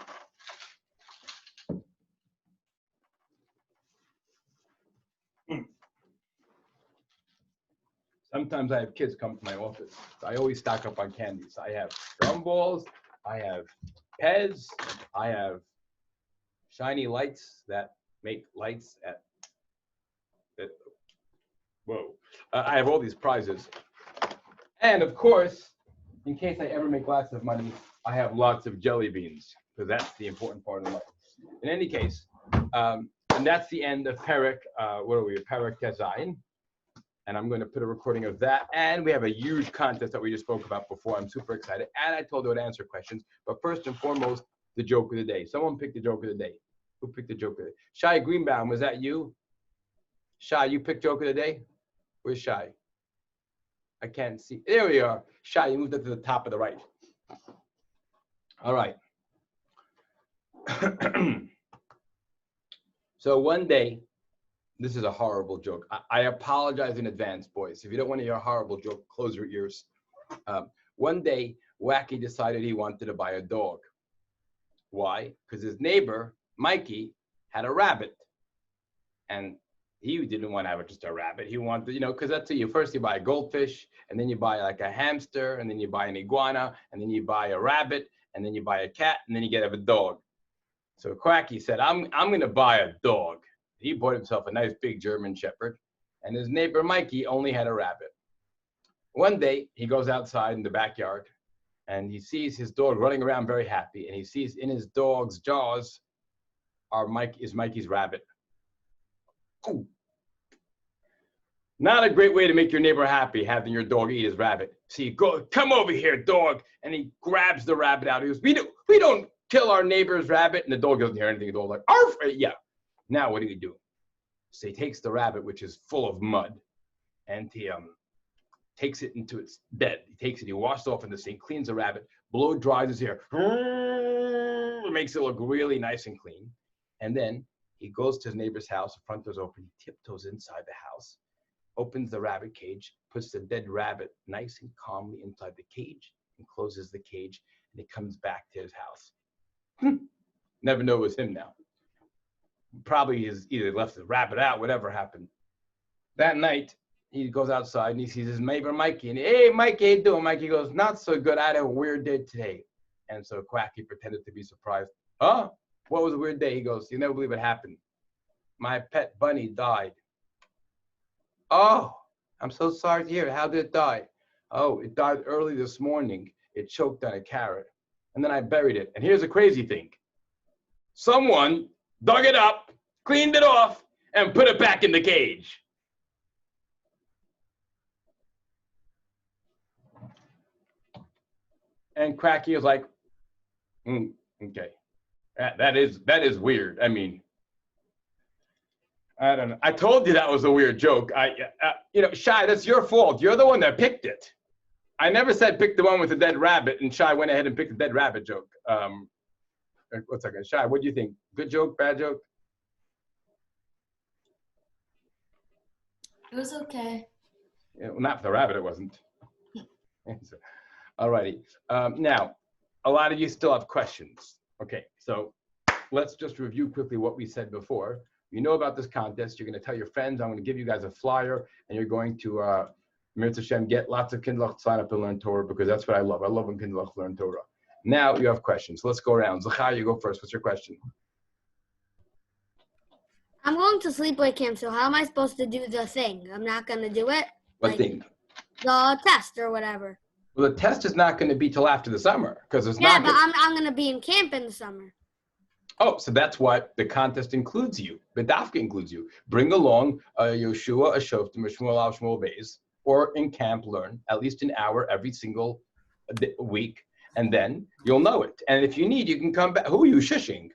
sometimes I have kids come to my office. So I always stock up on candies. I have drum balls, I have Pez, I have shiny lights that make lights at whoa. I have all these prizes. And of course, in case I ever make lots of money, I have lots of jelly beans, because that's the important part of life. In any case, and that's the end of Perek, what are we, Perek Tezayin. And I'm going to put a recording of that. And we have a huge contest that we just spoke about before. I'm super excited. And I told you to answer questions. But first and foremost, the joke of the day. Someone picked the joke of the day. Who picked the joke of the day? Shai Greenbaum, was that you? Shai, you picked joke of the day? Where's Shai? I can't see. There we are. Shai, you moved up to the top of the right. All right. So one day, this is a horrible joke. I apologize in advance, boys. If you don't want to hear a horrible joke, close your ears. One day, Wacky decided he wanted to buy a dog. Why? Because his neighbor, Mikey, had a rabbit. And he didn't want to have just a rabbit. He wanted, you know, because that's you. First you buy a goldfish, and then you buy like a hamster, and then you buy an iguana, and then you buy a rabbit, and then you buy a cat, and then you get a dog. So Quacky said, I'm going to buy a dog. He bought himself a nice big German Shepherd, and his neighbor Mikey only had a rabbit. One day, he goes outside in the backyard, and he sees his dog running around very happy, and he sees in his dog's jaws is Mikey's rabbit. Ooh. Not a great way to make your neighbor happy, having your dog eat his rabbit. So you go, come over here, dog, and he grabs the rabbit out. He goes, we don't kill our neighbor's rabbit, and the dog doesn't hear anything. The dog's like, arf, yeah. Now what do you do? So he takes the rabbit, which is full of mud, and he takes it into its bed. He takes it, he washes it off in the sink, cleans the rabbit, blow dries his hair, makes it look really nice and clean. And then he goes to his neighbor's house, the front door's open, he tiptoes inside the house, opens the rabbit cage, puts the dead rabbit nice and calmly inside the cage, and closes the cage, and he comes back to his house. Never know it was him now. Probably has either left the rabbit out, whatever happened. That night, he goes outside and he sees his neighbor Mikey. And hey, Mikey, how you doing? Mikey goes, not so good. I had a weird day today. And so Quacky pretended to be surprised. Huh? What was a weird day? He goes, you never believe it happened. My pet bunny died. Oh, I'm so sorry to hear it. How did it die? Oh, it died early this morning. It choked on a carrot. And then I buried it. And here's the crazy thing. Someone dug it up, cleaned it off, and put it back in the cage. And Cracky was like, okay, that is weird. I mean, I don't know. I told you that was a weird joke. You know, Shai, that's your fault. You're the one that picked it. I never said pick the one with the dead rabbit, and Shai went ahead and picked the dead rabbit joke. One second, Shai, what do you think? Good joke, bad joke? It was okay. Yeah, well, not for the rabbit, it wasn't. All righty. Now, a lot of you still have questions. Okay, so let's just review quickly what we said before. You know about this contest. You're going to tell your friends. I'm going to give you guys a flyer, and you're going to, Mirza Hashem, get lots of kindlach to sign up and learn Torah, because that's what I love. I love when kindlach learn Torah. Now you have questions. Let's go around. Zachar, you go first. What's your question? I'm going to sleepaway camp, so how am I supposed to do the thing? I'm not going to do it? What Like, thing? The test or whatever. Well, the test is not going to be till after the summer, because it's Yeah, not. but I'm going to be in camp in the summer. Oh, so that's what the contest includes you. Bedafka includes you. Bring along a Yoshua, a Shoftim, a Shmuel Al Shmuel Beis, or in camp learn at least an hour every single week, and then you'll know it. And if you need, you can come back. Who are you shushing?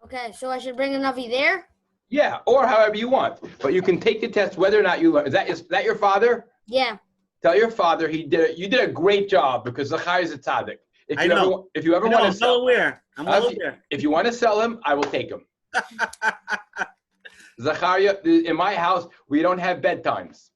Okay, so I should bring a Navi there? Yeah, or however you want. But you can take the test whether or not you learn. Is that your father? Yeah. Tell your father you did a great job, because Zachar is a tzaddik. If you ever want to I'm sell, well aware. I'm well aware. if you want to sell him, I will take him. Zachariah, in my house, we don't have bedtimes.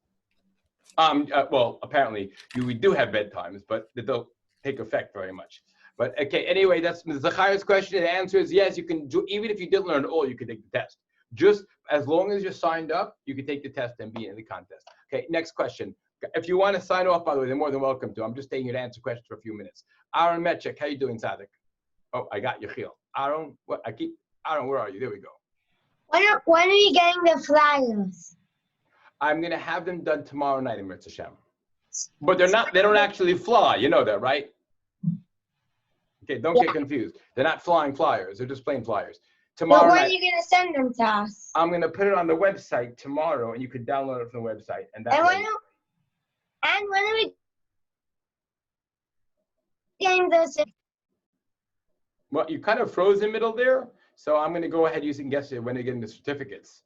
Well, apparently we do have bedtimes, but they don't take effect very much. But okay, anyway, that's Zachariah's question. The answer is yes, you can do, even if you didn't learn it all, you can take the test. Just as long as you're signed up, you can take the test and be in the contest. Okay, next question. If you want to sign off, by the way, they're more than welcome to. I'm just taking you to answer questions for a few minutes. Aaron Metchik, how you doing, Tzaddik? Oh, I got Yechiel. Aaron, Aaron, where are you? There we go. When are you getting the flyers? I'm gonna have them done tomorrow night in Mirza Hashem. But they don't actually fly. You know that, right? Okay, don't get confused. They're not flying flyers. They're just plain flyers. Tomorrow But when night, are you going to send them to us? I'm gonna put it on the website tomorrow, and you can download it from the website. And And when are we getting those? Well, you kind of froze in the middle there, so I'm going to go ahead using guess it when they're getting the certificates,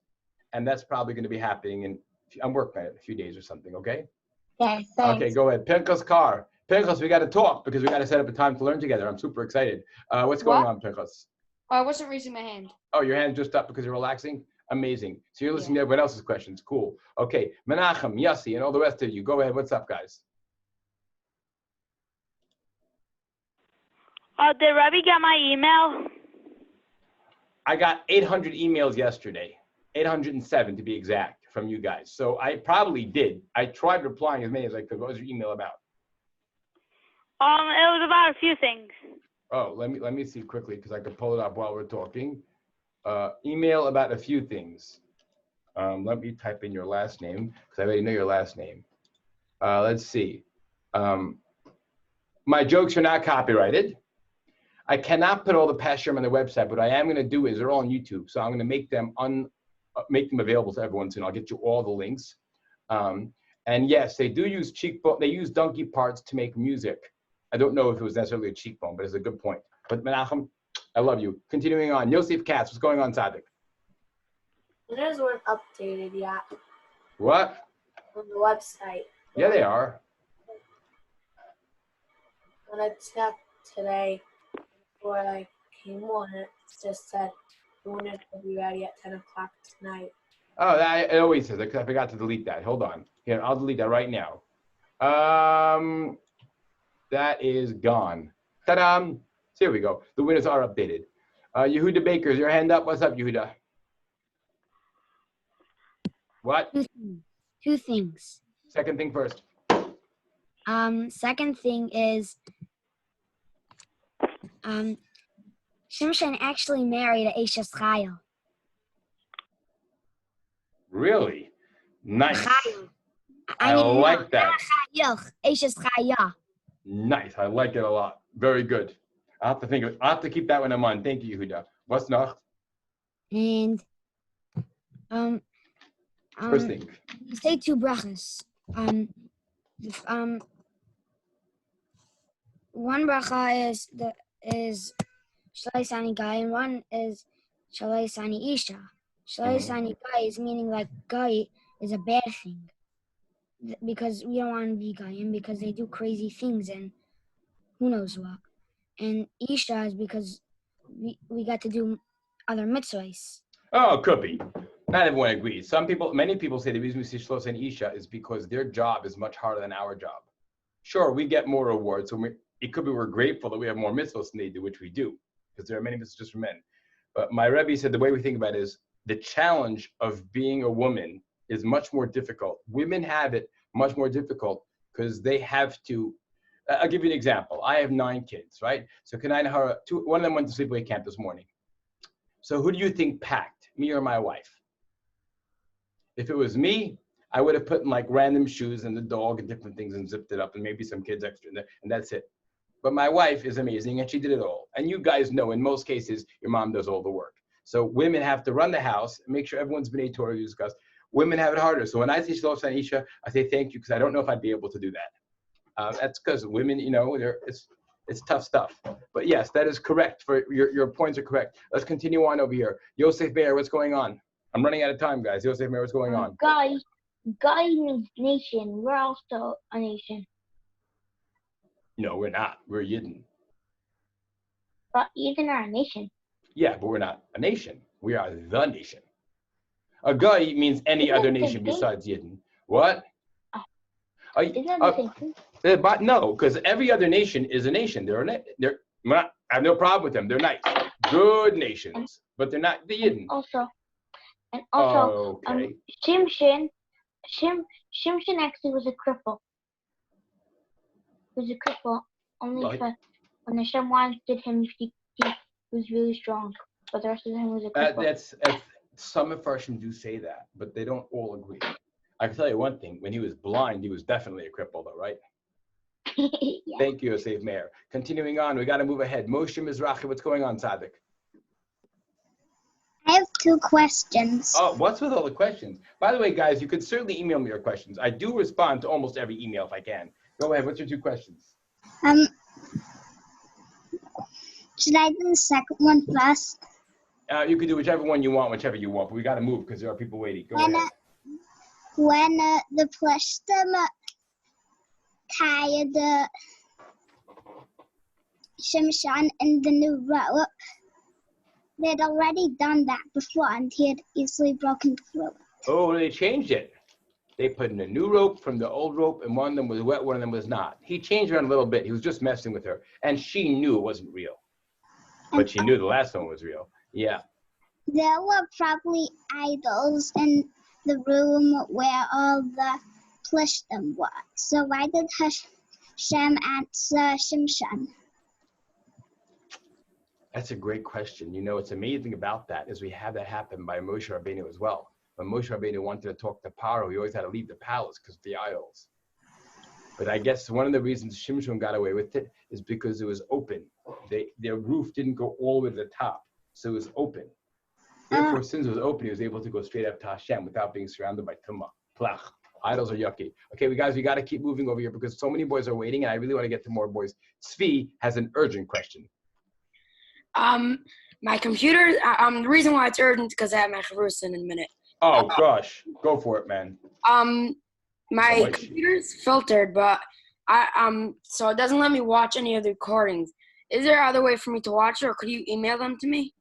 and that's probably going to be happening in. I'm working on it in a few days or something. Okay. Yes, thanks. Okay, go ahead. Pinchas Carr. Pinchas, we got to talk because we got to set up a time to learn together. I'm super excited. What's going on, Pinchas? Oh, I wasn't raising my hand. Oh, your hand's just up because you're relaxing? Amazing. So you're listening to everyone else's questions. Cool. Okay, Menachem, Yossi, and all the rest of you. Go ahead. What's up, guys? Did Rabbi get my email? I got 800 emails yesterday, 807 to be exact, from you guys. So I probably did. I tried replying as many as I could. What was your email about? It was about a few things. Oh, let me see quickly because I could pull it up while we're talking. Email about a few things. Let me type in your last name because I already know your last name. Let's see. My jokes are not copyrighted. I cannot put all the past year on the website, but what I am going to do is they're all on YouTube. So I'm going to make them available to everyone soon. I'll get you all the links. And yes, they do use cheekbone. They use donkey parts to make music. I don't know if it was necessarily a cheekbone, but it's a good point. But Menachem, I love you. Continuing on, Yosef Katz, what's going on, Tzaddik? Winners weren't updated yet What? on the website. Yeah, they are. When I checked today before I came on, it just said the winners will be ready at 10 o'clock tonight. Oh, it always says it because I forgot to delete that. Hold on. Here, I'll delete that right now. That is gone. Ta-da! So here we go. The winners are updated. Yehuda Baker, is your hand up? What's up, Yehuda? What? Two things. Second thing first. Second thing is, Shimshon actually married a Eshes Chayil. Really? Nice. I mean, like that. Eshes Chayil. Nice. I like it a lot. Very good. I have to think of it. I have to keep that one in mind. Thank you, Yehuda. What's noch? And First thing. you say two brachas. One bracha is Shalai Sani Guy, and one is Shalai Sani Isha. Shalai Sani Guy is meaning like Guy is a bad thing. Because we don't want to be Guyim because they do crazy things and who knows what. And Isha is because we got to do other mitzvahs. Oh, it could be. Not everyone agrees. Many people say the reason we see Shlos and Isha is because their job is much harder than our job. Sure, we get more rewards. So it could be we're grateful that we have more mitzvahs than they do, which we do. because there are many mitzvahs just for men. But my Rebbe said the way we think about it is the challenge of being a woman is much more difficult. Women have it much more difficult because they have to. I'll give you an example. I have 9 kids, right? So one of them went to sleepaway camp this morning. So who do you think packed, me or my wife? If it was me, I would have put in like random shoes and the dog and different things and zipped it up and maybe some kids extra in there, and that's it. But my wife is amazing and she did it all. And you guys know in most cases, your mom does all the work. So women have to run the house and make sure everyone's been Torah discussed. Women have it harder. So when I say Shalom Sanisha, I say thank you because I don't know if I'd be able to do that. That's because women, it's tough stuff. But yes, that is correct. For your points are correct. Let's continue on over here. Yosef Bear, what's going on? I'm running out of time, guys. Yosef Bear, what's going on? Guy means nation. We're also a nation. No, we're not. We're Yidden. But Eden are a nation. Yeah, but we're not a nation. We are the nation. A guy means any other nation besides Yidden. What? Isn't that the same thing? But no, because every other nation is a nation. I have no problem with them. They're nice, good nations, but they're not the Yidden. Also, Okay. Shimshon actually was a cripple. Only Right. for when Hashem wanted him, he was really strong. But the rest of him was a cripple. Some Mepharshim do say that, but they don't all agree. I can tell you one thing: when he was blind, he was definitely a cripple, though, right? Yeah. Thank you, Yosef Meir. Continuing on, we got to move ahead. Moshe Mizrahi, what's going on, Tzaddik? I have 2 questions. Oh, what's with all the questions? By the way, guys, you could certainly email me your questions. I do respond to almost every email if I can. Go ahead. What's your 2 questions? Should I do the second one first? You can do whichever one you want, but we got to move because there are people waiting. Go ahead. When the Plishtim tied Shimshon in the new rope, they'd already done that before and he had easily broken through it. Oh, they changed it. They put in a new rope from the old rope, and one of them was wet, one of them was not. He changed around a little bit. He was just messing with her, and she knew it wasn't real. But she knew the last one was real. Yeah. There were probably idols in the room where all the Plishtim were. So why did Hashem answer Shimshon? That's a great question. What's amazing about that is we have that happen by Moshe Rabbeinu as well. When Moshe Rabbeinu wanted to talk to Paro, he always had to leave the palace because of the idols. But I guess one of the reasons Shimshon got away with it is because it was open. Their roof didn't go all the way to the top, so it was open. Therefore, since it was open, he was able to go straight up to Hashem without being surrounded by Tumah. Plach. Idols are yucky. Okay, we got to keep moving over here because so many boys are waiting, and I really want to get to more boys. Tzvi has an urgent question. My computer, the reason why it's urgent is because I have my Chavrus in a minute. Oh, gosh. Go for it, man. My computer's filtered, but so it doesn't let me watch any of the recordings. Is there other way for me to watch it, or could you email them to me?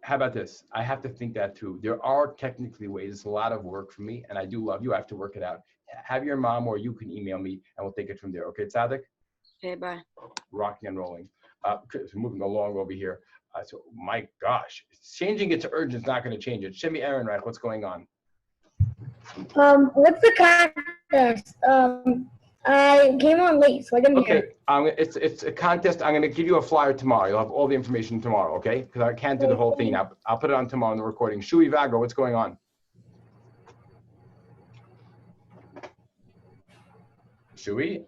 How about this? I have to think that through. There are technically ways. It's a lot of work for me, and I do love you. I have to work it out. Have your mom or you can email me, and we'll take it from there. Okay, Tzaddik? Okay, bye. Rocking and rolling. Moving along over here. So, my gosh, changing it to urgent is not going to change it. Shemi Ehrenreich, what's going on? What's the contest? I came on late, so I didn't hear. Okay, it's a contest. I'm going to give you a flyer tomorrow. You'll have all the information tomorrow, okay? Because I can't do the whole thing. I'll put it on tomorrow in the recording. Shui Vago, what's going on? Shui?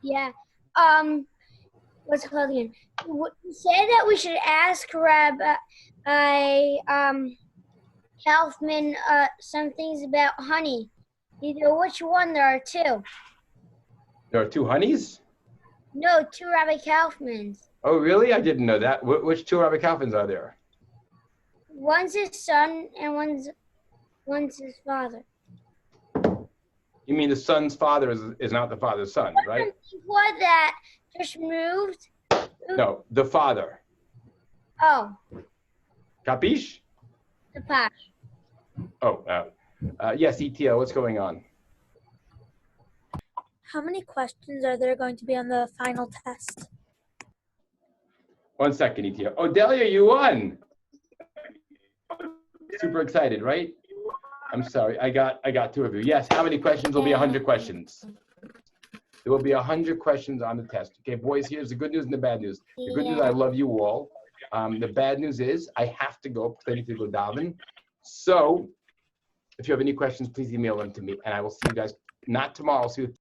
Yeah. What's it called again? You say that we should ask Rabbi Kaufman some things about honey. Either which one there are 2. There are 2 honeys? No, 2 Rabbi Kaufmans. Oh, really? I didn't know that. Which 2 Rabbi Kaufmans are there? One's his son and one's his father. You mean the son's father is not the father's son, right? Before that just moved? No, the father. Oh. Capiche? The past. Oh, yes, ETL, what's going on? How many questions are there going to be on the final test? 1 second, ETA. Oh, Delia, you won. Super excited, right? I'm sorry. I got 2 of you. Yes. How many questions? Will be 100 questions. There will be 100 questions on the test. Okay, boys, here's the good news and the bad news. The good news, I love you all. The bad news is I have to go because I need to go daven. So if you have any questions, please email them to me, and I will see you guys not tomorrow. I'll see you